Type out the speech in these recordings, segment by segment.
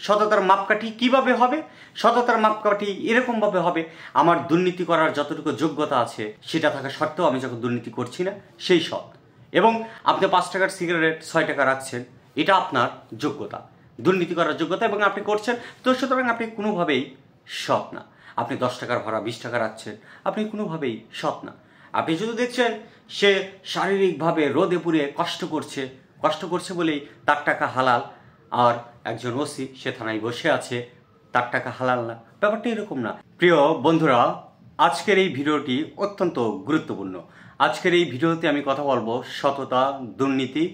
সততার মাপকাঠি কিভাবে হবে? সততার মাপকাঠি এরকমভাবে হবে, আমার দুর্নীতি করার যতটুকু যোগ্যতা আছে সেটা থাকা সত্ত্বেও আমি যখন দুর্নীতি করছি না সেই সৎ। এবং আপনি 5 টাকার সিগারেট 6 টাকা রাখছেন, এটা আপনার যোগ্যতা, দুর্নীতি করার যোগ্যতা, এবং আপনি করছেন, তো সুতরাং আপনি কোনোভাবেই সৎ না। আপনি 10 টাকার ভাড়া 20 টাকা রাখছেন, আপনি কোনোভাবেই সৎ না। আপনি যদি দেখছেন সে শারীরিকভাবে রোদে পুড়ে কষ্ট করছে বলেই তার টাকা হালাল, আর একজন ওসি সে থানায় বসে আছে, তার টাকা হালাল না, ব্যাপারটা এরকম না। প্রিয় বন্ধুরা, আজকের এই ভিডিওটি অত্যন্ত গুরুত্বপূর্ণ। আজকের এই ভিডিওতে আমি কথা বলবো সততা, দুর্নীতি,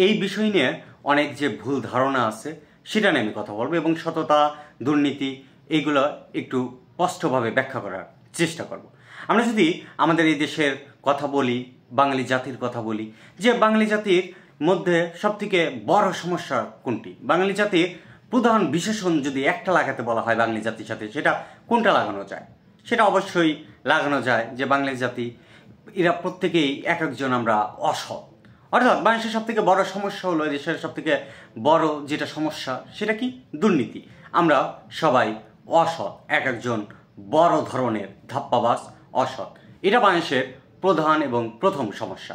এই বিষয় নিয়ে অনেক যে ভুল ধারণা আছে সেটা নিয়ে আমি কথা বলবো, এবং সততা, দুর্নীতি এইগুলো একটু স্পষ্টভাবে ব্যাখ্যা করার চেষ্টা করব। আমরা যদি আমাদের এই দেশের কথা বলি, বাঙালি জাতির কথা বলি, যে বাঙালি জাতির মধ্যে সবথেকে বড় সমস্যা কোনটি, বাঙালি জাতির প্রধান বিশেষণ যদি একটা লাগাতে বলা হয় বাঙালি জাতির সাথে, সেটা কোনটা লাগানো যায়? সেটা অবশ্যই লাগানো যায় যে বাঙালি জাতি এরা প্রত্যেকেই এক একজন আমরা অসৎ। অর্থাৎ মানুষের সব থেকে বড় সমস্যা হলো, দেশের সব থেকে বড় যেটা সমস্যা সেটা কি? দুর্নীতি। আমরা সবাই অসৎ, এক একজন বড় ধরনের ধাপ্পাবাজ, অসৎ। এটা মানুষের প্রধান এবং প্রথম সমস্যা।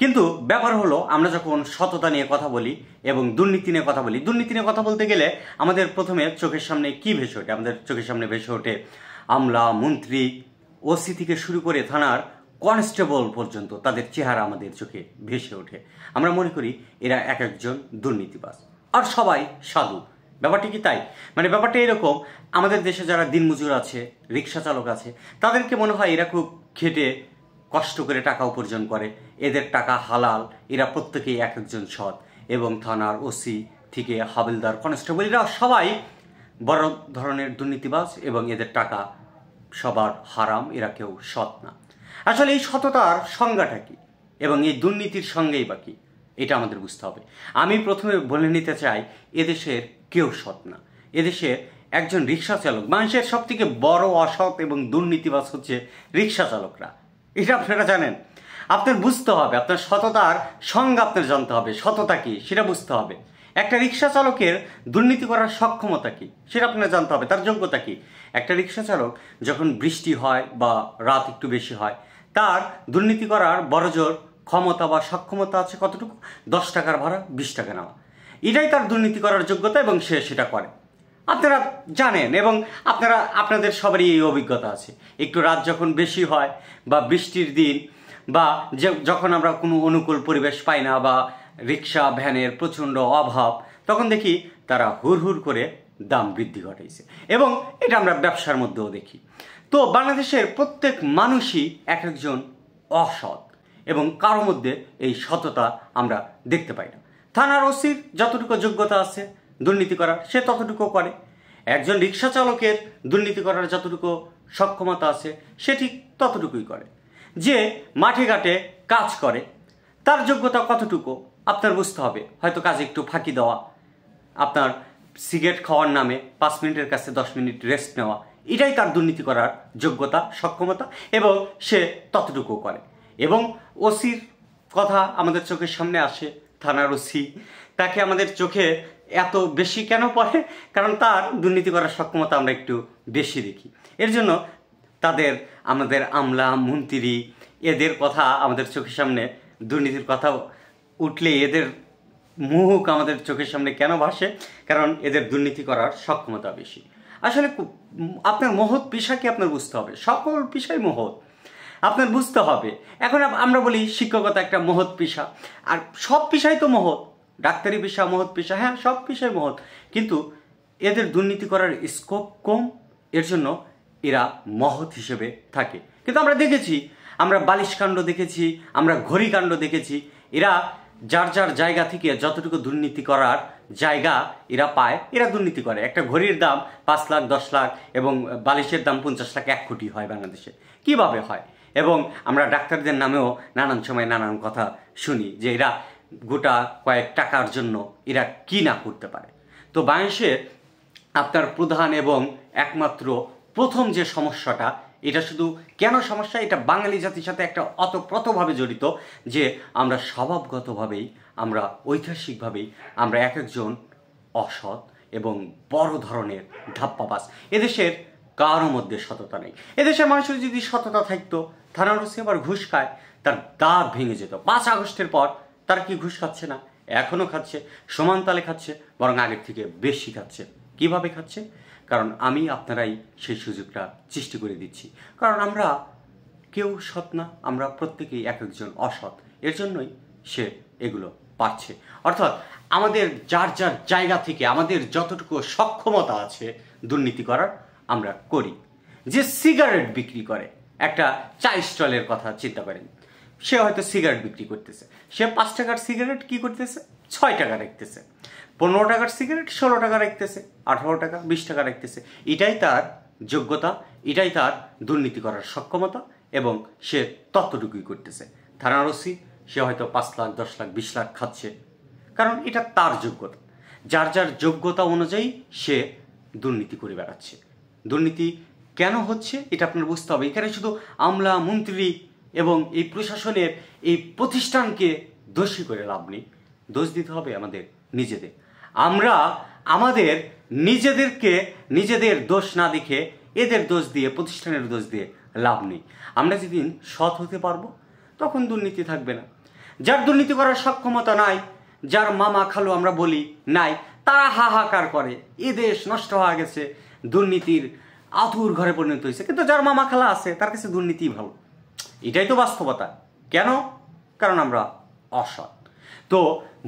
কিন্তু ব্যাপার হলো, আমরা যখন সততা নিয়ে কথা বলি এবং দুর্নীতি নিয়ে কথা বলি, দুর্নীতি নিয়ে কথা বলতে গেলে আমাদের প্রথমে চোখের সামনে কি ভেসে ওঠে? আমাদের চোখের সামনে ভেসে ওঠে আমলা, মন্ত্রী, ওসি থেকে শুরু করে থানার কনস্টেবল পর্যন্ত, তাদের চেহারা আমাদের চোখে ভেসে ওঠে। আমরা মনে করি এরা এক একজন দুর্নীতিবাজ, আর সবাই সাধু। ব্যাপারটি কি তাই? মানে ব্যাপারটা এরকম, আমাদের দেশে যারা দিনমজুর আছে, রিক্সা চালক আছে, তাদেরকে মনে হয় এরা খুব খেটে কষ্ট করে টাকা উপার্জন করে, এদের টাকা হালাল, এরা প্রত্যেকেই এক একজন সৎ। এবং থানার ওসি থেকে হাবিলদার, কনস্টেবল, এরা সবাই বড় ধরনের দুর্নীতিবাজ, এবং এদের টাকা সবার হারাম, এরা কেউ সৎ না। আসলে এই সততার সংজ্ঞাটা কি এবং এই দুর্নীতির সঙ্গেই বা কি, এটা আমাদের বুঝতে হবে। আমি প্রথমে বলে নিতে চাই, এদেশের কেউ সৎ না। এদেশের একজন রিক্সা চালক, মানুষের সব থেকে বড় অসৎ এবং দুর্নীতিবাজ হচ্ছে রিক্সা চালকরা। এটা আপনারা জানেন। আপনার বুঝতে হবে, আপনার সততার সংজ্ঞা আপনার জানতে হবে, সততা কি সেটা বুঝতে হবে। একটা রিক্সা চালকের দুর্নীতি করার সক্ষমতা কি সেটা আপনার জানতে হবে, তার যোগ্যতা কি। একটা রিক্সা চালক যখন বৃষ্টি হয় বা রাত একটু বেশি হয়, তার দুর্নীতি করার বড়জোর ক্ষমতা বা সক্ষমতা আছে কতটুকু? 10 টাকার ভাড়া 20 টাকা নেওয়া, এটাই তার দুর্নীতি করার যোগ্যতা, এবং সে সেটা করে। আপনারা জানেন, এবং আপনাদের সবারই এই অভিজ্ঞতা আছে। একটু রাত যখন বেশি হয় বা বৃষ্টির দিন, বা যখন আমরা কোনো অনুকূল পরিবেশ পাই না, বা রিক্সা ভ্যানের প্রচণ্ড অভাব, তখন দেখি তারা হুড় করে দাম বৃদ্ধি ঘটাইছে, এবং এটা আমরা ব্যবসার মধ্যেও দেখি। তো বাংলাদেশের প্রত্যেক মানুষই এক একজন অসৎ, এবং কারোর মধ্যে এই সততা আমরা দেখতে পাই না। থানার ওসির যতটুকু যোগ্যতা আছে দুর্নীতি করার, সে ততটুকু করে। একজন রিক্সা চালকের দুর্নীতি করার যতটুকু সক্ষমতা আছে সে ঠিক ততটুকুই করে। যে মাঠে ঘাটে কাজ করে, তার যোগ্যতা কতটুকু আপনার বুঝতে হবে। হয়তো কাজে একটু ফাঁকি দেওয়া, আপনার সিগারেট খাওয়ার নামে 5 মিনিটের কাছে 10 মিনিট রেস্ট নেওয়া, এটাই তার দুর্নীতি করার যোগ্যতা, সক্ষমতা, এবং সে ততটুকু করে। এবং ওসির কথা আমাদের চোখের সামনে আসে, থানার ওসি, তাকে আমাদের চোখে এত বেশি কেন পড়ে? কারণ তার দুর্নীতি করার সক্ষমতা আমরা একটু বেশি দেখি। এর জন্য আমাদের আমলা, মন্ত্রী, এদের কথা আমাদের চোখের সামনে, দুর্নীতির কথা উঠলে এদের মুখ আমাদের চোখের সামনে কেন ভাসে? কারণ এদের দুর্নীতি করার সক্ষমতা বেশি। আসলে আপনার মহৎ পেশাকে আপনার বুঝতে হবে, সকল পেশাই মহৎ, আপনার বুঝতে হবে। এখন আমরা বলি শিক্ষকতা একটা মহৎ পেশা, আর সব পেশাই তো মহৎ। ডাক্তারি পেশা মহৎ পেশা, হ্যাঁ, সব পেশাই মহৎ, কিন্তু এদের দুর্নীতি করার স্কোপ কম, এর জন্য এরা মহৎ হিসেবে থাকে। কিন্তু আমরা দেখেছি, আমরা বালিশ কাণ্ড দেখেছি, আমরা ঘড়ি কাণ্ড দেখেছি, এরা যার যার জায়গা থেকে যতটুকু দুর্নীতি করার জায়গা এরা পায়, এরা দুর্নীতি করে। একটা ঘড়ির দাম 5 লাখ, 10 লাখ, এবং বালিশের দাম 50 লাখ, 1 কোটি হয় বাংলাদেশে। কিভাবে হয়? এবং আমরা ডাক্তারদের নামেও নানান সময় নানান কথা শুনি যে এরা গোটা কয়েক টাকার জন্য এরা কি না করতে পারে। তো বাংলাদেশের আপনার প্রধান এবং একমাত্র প্রথম যে সমস্যাটা, এটা শুধু কেন সমস্যা, এটা বাঙালি জাতির সাথে একটা অতপ্রতভাবে জড়িত যে আমরা স্বভাবগতভাবেই, আমরা ঐতিহাসিকভাবেই আমরা এক একজন অসৎ, এবং বড় ধরনের ধাপ্পাবাজ। এদেশের কারোর মধ্যে সততা নেই। এদেশের মানুষের যদি সততা থাকতো, থানার ওসি আবার ঘুষ খায়, তার দাঁত ভেঙে যেত। 5 আগস্টের পর তারা কি ঘুষ খাচ্ছে না? এখনও খাচ্ছে, সমান তালে খাচ্ছে, বরং আগের থেকে বেশি খাচ্ছে। কিভাবে খাচ্ছে? কারণ আমি আপনারাই সেই সুযোগটা সৃষ্টি করে দিচ্ছি। কারণ আমরা কেউ সৎ না, আমরা প্রত্যেকেই এক একজন অসৎ। এর জন্যই সে এগুলো পাচ্ছে। অর্থাৎ আমাদের যার যার জায়গা থেকে আমাদের যতটুকু সক্ষমতা আছে দুর্নীতি করার, আমরা করি। যে সিগারেট বিক্রি করে, একটা চা স্টলের কথা চিন্তা করেন, সে হয়তো সিগারেট বিক্রি করতেছে, সে 5 টাকার সিগারেট কি করতেছে, 6 টাকা রাখতেছে। 15 টাকার সিগারেট 16 টাকা রাখতেছে, 18 টাকা 20 টাকা রাখতেছে। এটাই তার যোগ্যতা, এটাই তার দুর্নীতি করার সক্ষমতা, এবং সে ততটুকুই করতেছে। থানার ওসি সে হয়তো 5 লাখ 10 লাখ 20 লাখ খাচ্ছে, কারণ এটা তার যোগ্যতা। যার যার যোগ্যতা অনুযায়ী সে দুর্নীতি করে বেড়াচ্ছে। দুর্নীতি কেন হচ্ছে এটা আপনার বুঝতে হবে। এখানে শুধু আমলা, মন্ত্রী এবং এই প্রশাসনের এই প্রতিষ্ঠানকে দোষী করে লাভ নেই, দোষ দিতে হবে আমাদের নিজেদের। আমরা আমাদের নিজেদেরকে নিজেদের দোষ না দেখে এদের দোষ দিয়ে, প্রতিষ্ঠানের দোষ দিয়ে লাভ নেই। আমরা যেদিন সৎ হতে পারবো তখন দুর্নীতি থাকবে না। যার দুর্নীতি করার সক্ষমতা নাই, যার মামা খালু আমরা বলি নাই, তারা হাহাকার করে এ দেশ নষ্ট হয়ে গেছে, দুর্নীতির আতুর ঘরে পরিণত হয়েছে। কিন্তু যার মামা খালা আছে তার কাছে দুর্নীতি ভালো। এটাই তো বাস্তবতা। কেন? কারণ আমরা অসৎ। তো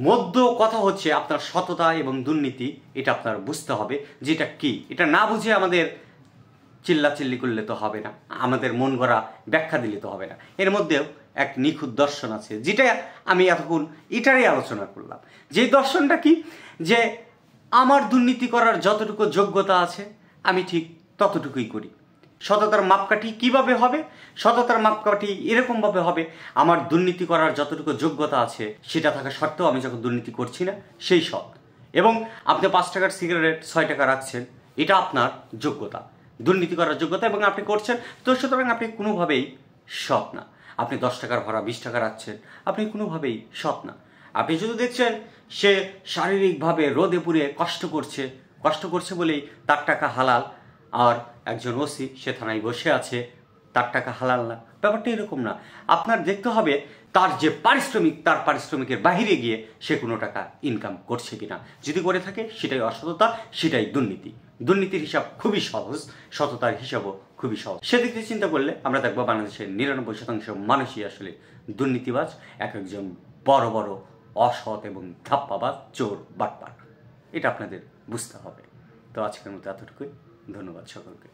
মধ্য কথা হচ্ছে আপনার সততা এবং দুর্নীতি, এটা আপনার বুঝতে হবে যেটা কি। এটা না বুঝে আমাদের চিল্লাচিল্লি করলে তো হবে না, আমাদের মন গড়া ব্যাখ্যা দিলে তো হবে না। এর মধ্যেও এক নিখুঁত দর্শন আছে, যেটা আমি এতক্ষণ এটারই আলোচনা করলাম। যে দর্শনটা কি, যে আমার দুর্নীতি করার যতটুকু যোগ্যতা আছে আমি ঠিক ততটুকুই করি। সততার মাপকাঠি কিভাবে হবে? সততার মাপকাঠি এরকমভাবে হবে, আমার দুর্নীতি করার যতটুকু যোগ্যতা আছে সেটা থাকা সত্ত্বেও আমি যখন দুর্নীতি করছি না, সেই সৎ। এবং আপনি 5 টাকার সিগারেট 6 টাকা রাখছেন, এটা আপনার যোগ্যতা, দুর্নীতি করার যোগ্যতা, এবং আপনি করছেন। তো সুতরাং আপনি কোনোভাবেই সৎ না। আপনি 10 টাকার ভাড়া 20 টাকা রাখছেন, আপনি কোনোভাবেই সৎ না। আপনি যদি দেখছেন সে শারীরিকভাবে রোদে পুড়ে কষ্ট করছে বলেই তার টাকা হালাল, আর একজন ওসি সে থানায় বসে আছে, তার টাকা হালাল না। ব্যাপারটা এরকম না। আপনার দেখতে হবে তার যে পারিশ্রমিক, তার পারিশ্রমিকের বাইরে গিয়ে সে কোনো টাকা ইনকাম করছে কিনা। যদি করে থাকে সেটাই অসততা, সেটাই দুর্নীতি। দুর্নীতির হিসাব খুবই সহজ, সততার হিসাবও খুবই সহজ। সেদিক থেকে চিন্তা করলে আমরা দেখবো বাংলাদেশের 99% মানুষই আসলে দুর্নীতিবাজ, এক একজন বড় বড় অসৎ এবং ধাপ্পাবাজ, চোর, বাটপার। এটা আপনাদের বুঝতে হবে। তো আজকের মতো এতটুকুই। ধন্যবাদ সকলকে।